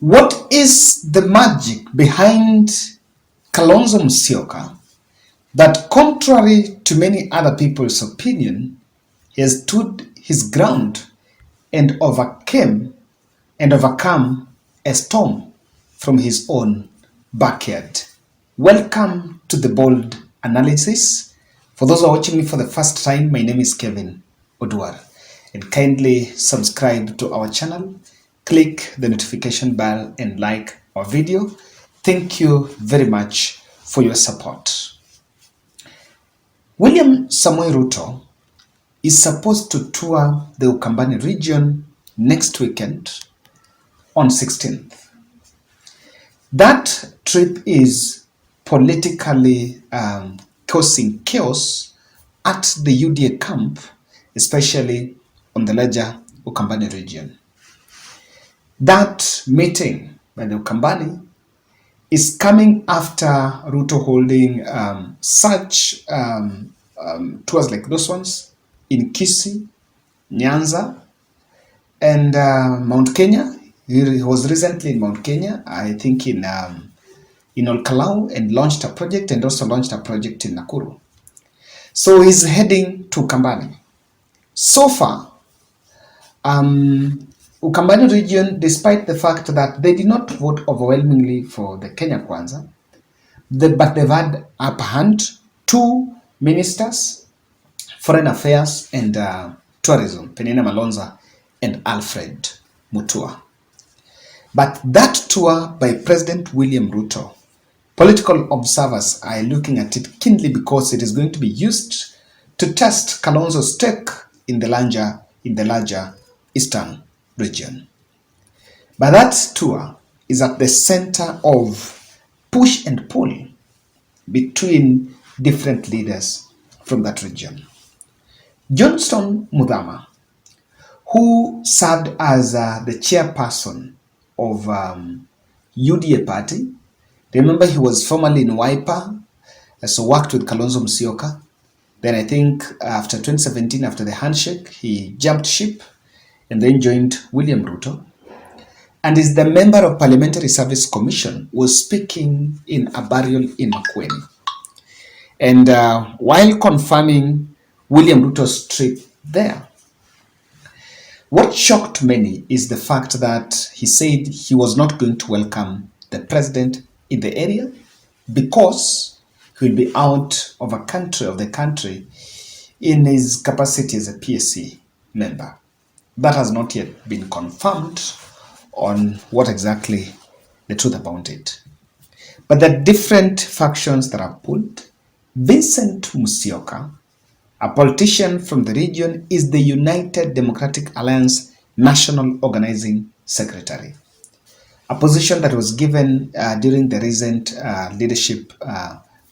What is the magic behind Kalonzo Musyoka that, contrary to many other people's opinion, he has stood his ground and overcome a storm from his own backyard? Welcome to the Bold Analysis. For those who are watching me for the first time, my name is Kevin Oduor, and kindly subscribe to our channel, click the notification bell and like our video. Thank you very much for your support. William Samoei Ruto is supposed to tour the Ukambani region next weekend on 16th. That trip is politically causing chaos at the UDA camp, especially on the larger Ukambani region. That meeting by the Ukambani is coming after Ruto holding such tours like those ones in Kisii, Nyanza, and Mount Kenya. He was recently in Mount Kenya, I think in Olkalau, and launched a project, and also launched a project in Nakuru. So he's heading to Ukambani. So far, Ukambani region, despite the fact that they did not vote overwhelmingly for the Kenya Kwanza, but they've had upper hand, 2 ministers, foreign affairs and tourism, Penina Malonza and Alfred Mutua. But that tour by President William Ruto, political observers are looking at it keenly because it is going to be used to test Kalonzo's stake in the larger Eastern region. But that tour is at the center of push and pull between different leaders from that region. Johnson Muthama, who served as the chairperson of UDA party, remember he was formerly in Wiper, so worked with Kalonzo Musyoka. Then I think after 2017, after the handshake, he jumped ship and then joined William Ruto, and is the member of Parliamentary Service Commission, was speaking in a burial in Makueni. And while confirming William Ruto's trip there, what shocked many is the fact that he said he was not going to welcome the president in the area because he will be out of the country in his capacity as a PSC member. That has not yet been confirmed on what exactly the truth about it. But the different factions that are pulled, Vincent Musyoka, a politician from the region, is the United Democratic Alliance National Organizing Secretary, a position that was given during the recent leadership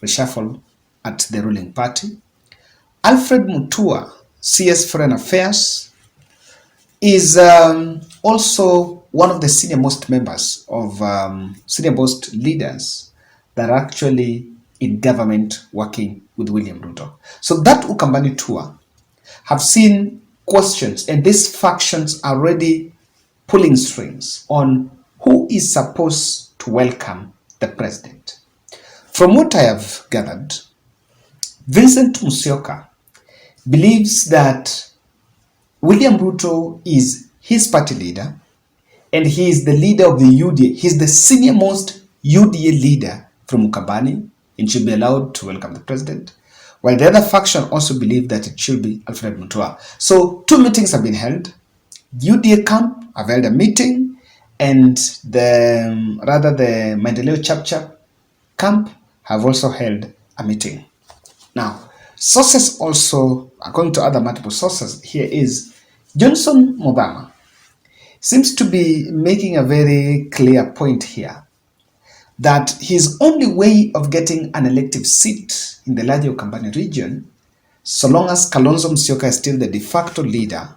reshuffle at the ruling party. Alfred Mutua, CS Foreign Affairs, is also one of the senior-most members of senior-most leaders that are actually in government working with William Ruto. So that Ukambani tour have seen questions, and these factions are already pulling strings on who is supposed to welcome the president. From what I have gathered, Vincent Musyoka believes that William Ruto is his party leader, and he is the leader of the UDA. He's the senior-most UDA leader from Ukambani and should be allowed to welcome the president, while the other faction also believe that it should be Alfred Mutua. So 2 meetings have been held. UDA camp have held a meeting, and the Maendeleo Chapchap camp have also held a meeting. Now, sources also, according to other multiple sources, here is Johnson Muthama seems to be making a very clear point here that his only way of getting an elective seat in the larger Ukambani region, so long as Kalonzo Musyoka is still the de facto leader,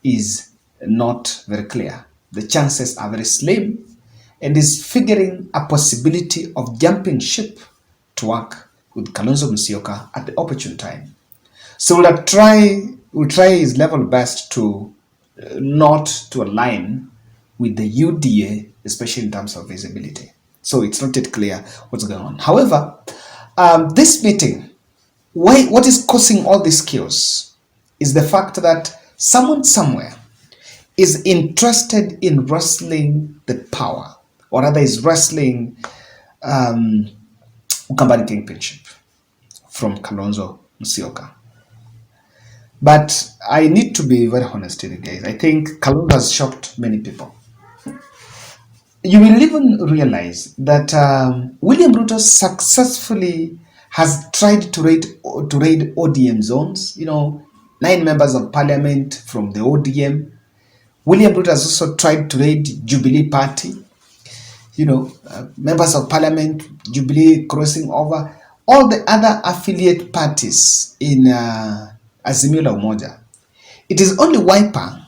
is not very clear. The chances are very slim, and is figuring a possibility of jumping ship to work with Kalonzo Musyoka at the opportune time. So we'll try his level best to not to align with the UDA especially in terms of visibility. So it's not yet clear what's going on. However, this meeting, what is causing all this chaos is the fact that someone somewhere is interested in wrestling the power, or rather is wrestling Ukambani kingpinship from Kalonzo Musyoka. But I need to be very honest with you guys. I think Kalonzo has shocked many people. You will even realize that William Ruto successfully has tried to raid ODM zones. 9 members of parliament from the ODM. William Ruto has also tried to raid Jubilee Party. Members of parliament, Jubilee crossing over, all the other affiliate parties in Azimio la Umoja. It is only Wiper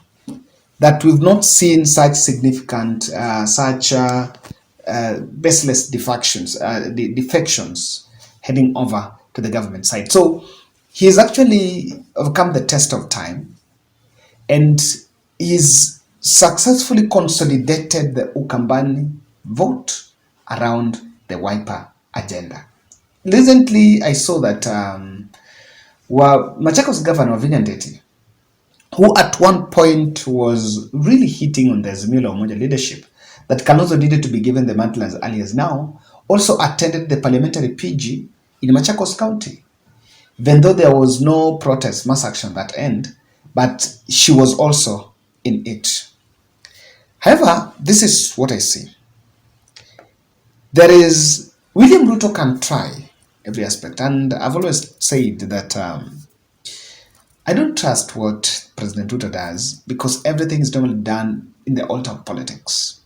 that we've not seen such significant, baseless defections heading over to the government side. So he has actually overcome the test of time, and he's successfully consolidated the Ukambani vote around the Wiper agenda. Recently, I saw that Machakos Governor Vivian Ndeti, who at one point was really hitting on the Azimio la Umoja leadership, that Kalonzo needed to be given the mantle as early as now, also attended the parliamentary PG in Machakos County. Even though there was no protest, mass action that end, but she was also in it. However, this is what I see. William Ruto can try every aspect, and I've always said that I don't trust what President Ruto does, because everything is normally done in the altar of politics.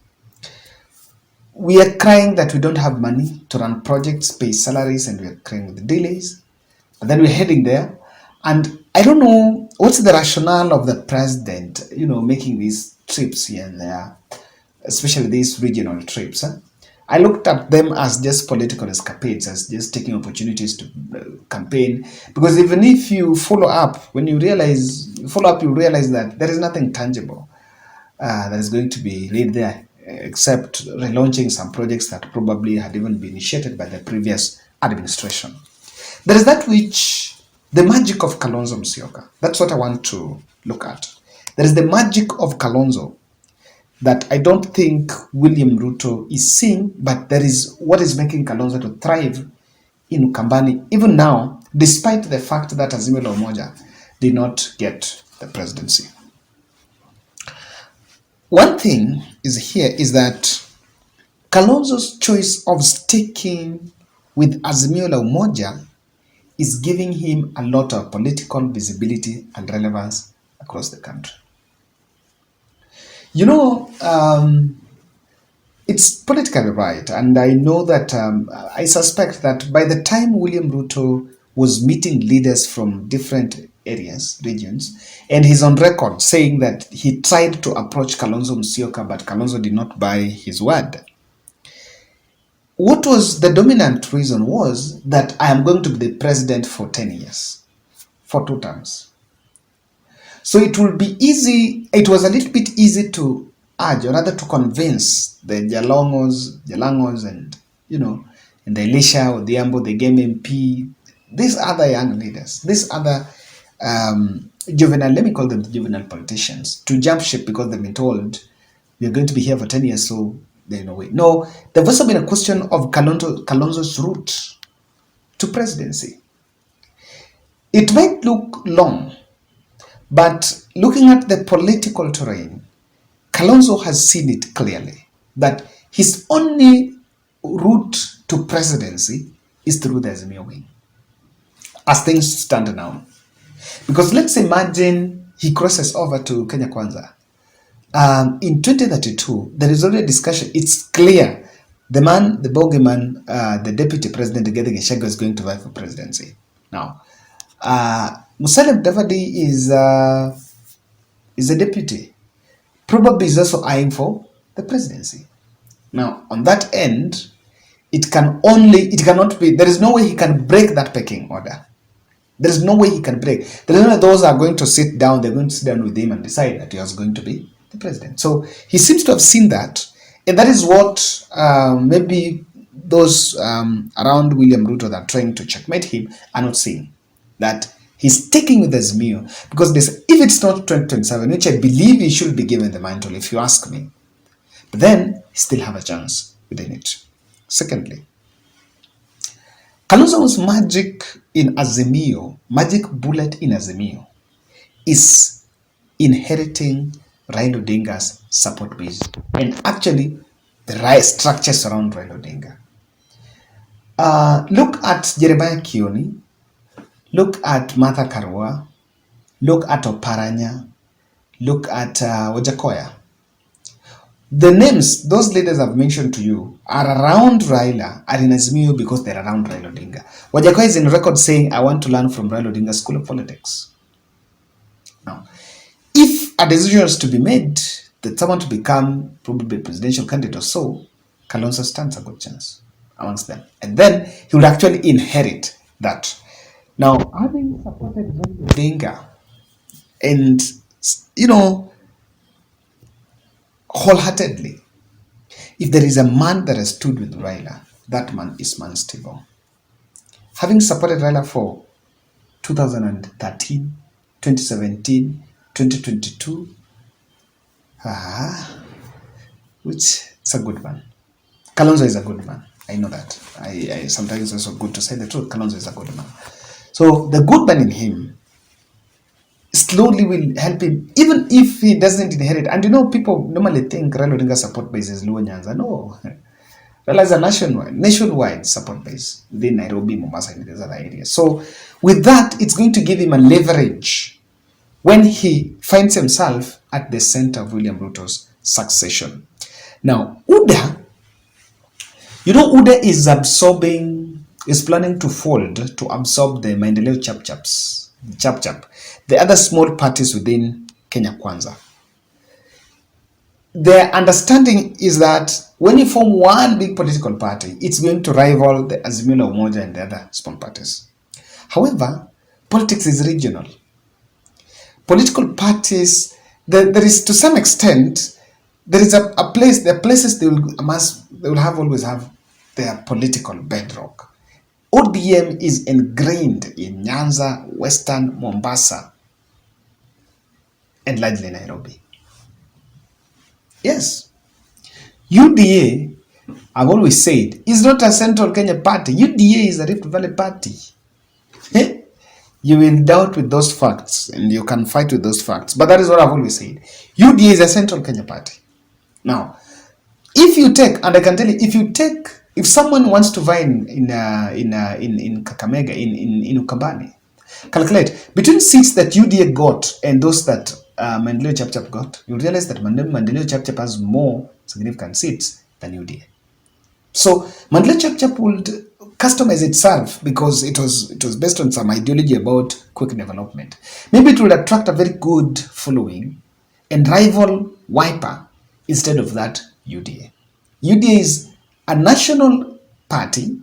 We are crying that we don't have money to run projects, pay salaries, and we are crying with the delays. But then we're heading there, and I don't know what's the rationale of the president, making these trips here and there, especially these regional trips. I looked at them as just political escapades, as just taking opportunities to campaign. Because even if you follow up, you realize that there is nothing tangible that is going to be laid there, except relaunching some projects that probably had even been initiated by the previous administration. There is that which, the magic of Kalonzo Musyoka. That's what I want to look at. There is the magic of Kalonzo that I don't think William Ruto is seeing, but there is what is making Kalonzo to thrive in Ukambani, even now, despite the fact that Azimio la Umoja did not get the presidency. One thing is that Kalonzo's choice of sticking with Azimio la Umoja is giving him a lot of political visibility and relevance across the country. It's politically right, and I know that I suspect that by the time William Ruto was meeting leaders from different regions, and he's on record saying that he tried to approach Kalonzo Musyoka, but Kalonzo did not buy his word. What was the dominant reason was that I am going to be the president for 10 years, for 2 terms. So it will be easy, it was a little bit easy to urge, or rather to convince the Jalangos and, and the Elisha Odhiambo, the Game MP, these other young leaders, these other juvenile, let me call them juvenile politicians, to jump ship because they've been told, we're going to be here for 10 years, so there's no way. No, there's also been a question of Kalonzo's route to presidency. It might look long, but looking at the political terrain, Kalonzo has seen it clearly that his only route to presidency is through the Azimio wing, as things stand now. Because let's imagine he crosses over to Kenya Kwanza. In 2032, there is already a discussion. It's clear the bogeyman, the deputy president, Rigathi Gachagua, is going to vie for presidency. Now, Musalia Mudavadi is a deputy. Probably is also eyeing for the presidency. Now, on that end, it cannot be, there is no way he can break that pecking order. There is no way he can break. There is no way those are going to sit down, they're going to sit down with him and decide that he was going to be the president. So he seems to have seen that, And that is what maybe those around William Ruto that are trying to checkmate him are not seeing. That he's sticking with Azimio because if it's not 2027, which I believe he should be given the mantle, if you ask me, but then he still have a chance within it. Secondly, Kalonzo's magic in Azimio, magic bullet in Azimio, is inheriting Raila Odinga's support base and actually the right structures around Raila Odinga. Look at Jeremiah Kioni, look at Martha Karua, look at Oparanya, look at Wajakoya. The names those leaders have mentioned to you are around Raila, are in Azimio because they're around Raila Odinga. Wajakoya is in record saying, I want to learn from Raila Odinga School of Politics. Now, if a decision is to be made that someone to become probably a presidential candidate or so, Kalonzo stands a good chance amongst them. And then he would actually inherit that. Now, having supported Raila Odinga and, wholeheartedly, if there is a man that has stood with Raila, that man is Man Stable. Having supported Raila for 2013, 2017, 2022, which is a good man. Kalonzo is a good man. I know that. I sometimes it's also good to say the truth. Kalonzo is a good man. So the good man in him slowly will help him, even if he doesn't inherit. And people normally think Raila Odinga support base is Luo Nyanza. No. Raila is a nationwide support base within Nairobi, Mombasa, and these other areas. So with that, it's going to give him a leverage when he finds himself at the center of William Ruto's succession. Now, UDA is planning to fold to absorb the Maendeleo Chap, the other small parties within Kenya Kwanza. Their understanding is that when you form one big political party, it's going to rival the Azimio la Umoja and the other small parties. However, politics is regional. Political parties, there is to some extent, there is a place, there are places they will always have their political bedrock. ODM is ingrained in Nyanza, Western Mombasa, and largely Nairobi. Yes. UDA, I've always said, is not a Central Kenya party. UDA is a Rift Valley party. You will doubt with those facts and you can fight with those facts. But that is what I've always said. UDA is a Central Kenya party. Now, if you take, and I can tell you, if someone wants to vie in Kakamega, in Ukambani, calculate between seats that UDA got and those that Maendeleo Chap got, you realize that Maendeleo Chap has more significant seats than UDA. So Maendeleo Chap would customize itself because it was based on some ideology about quick development. Maybe it will attract a very good following and rival Wiper instead of that UDA. UDA is a national party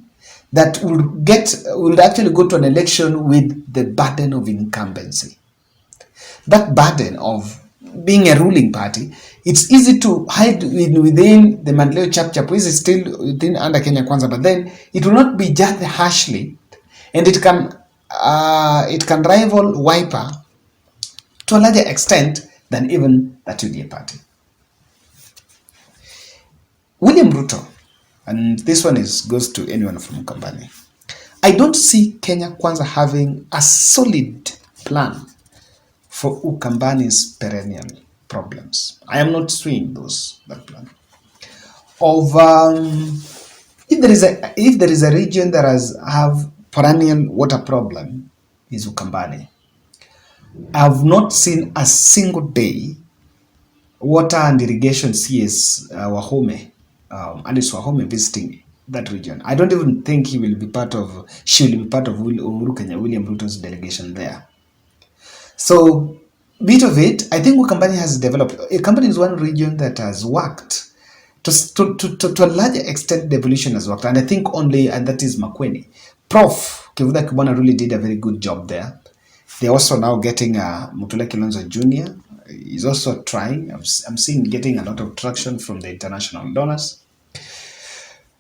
that will actually go to an election with the burden of incumbency. That burden of being a ruling party, it's easy to hide within the Maendeleo Chap, which is still within under Kenya Kwanza, but then it will not be judged harshly, and it can rival Wiper to a larger extent than even that UDA party. William Ruto, and this one goes to anyone from Ukambani. I don't see Kenya Kwanza having a solid plan for Ukambani's perennial problems. I am not seeing that plan. If there is a region that have perennial water problem, is Ukambani. I have not seen a single day water and irrigation CS Wahome, Alice Wahome visiting that region. I don't even think she will be part of William Ruto's delegation there. So, bit of it, I think Ukambani has developed. Ukambani is one region that has worked to a larger extent. The evolution has worked, and I think and that is Makueni. Prof. Kivuda Kibwana really did a very good job there. They're also now getting Mutula Kalonzo Jr. is also trying. I'm seeing getting a lot of traction from the international donors.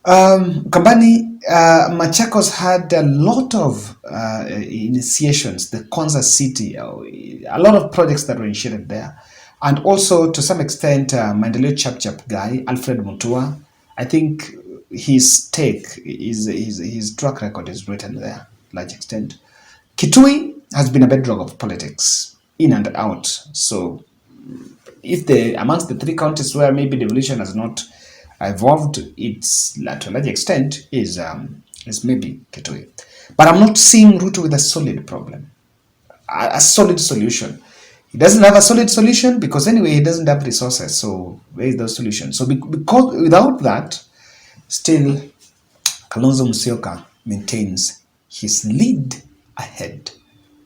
Ukambani, Machakos had a lot of initiations, the Konza City, a lot of projects that were initiated there. And also, to some extent, Maendeleo Chap guy, Alfred Mutua, I think his his track record is written there, large extent. Kitui has been a bedrock of politics, in and out. So, if amongst the three counties where maybe devolution has not evolved, it's to a large extent is maybe Kitui. But I'm not seeing Ruto with a solid problem, a solid solution. He doesn't have a solid solution because anyway he doesn't have resources. So where is the solution? So because without that, still Kalonzo Musyoka maintains his lead ahead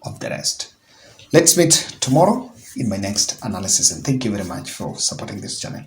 of the rest. Let's meet tomorrow in my next analysis, and thank you very much for supporting this channel.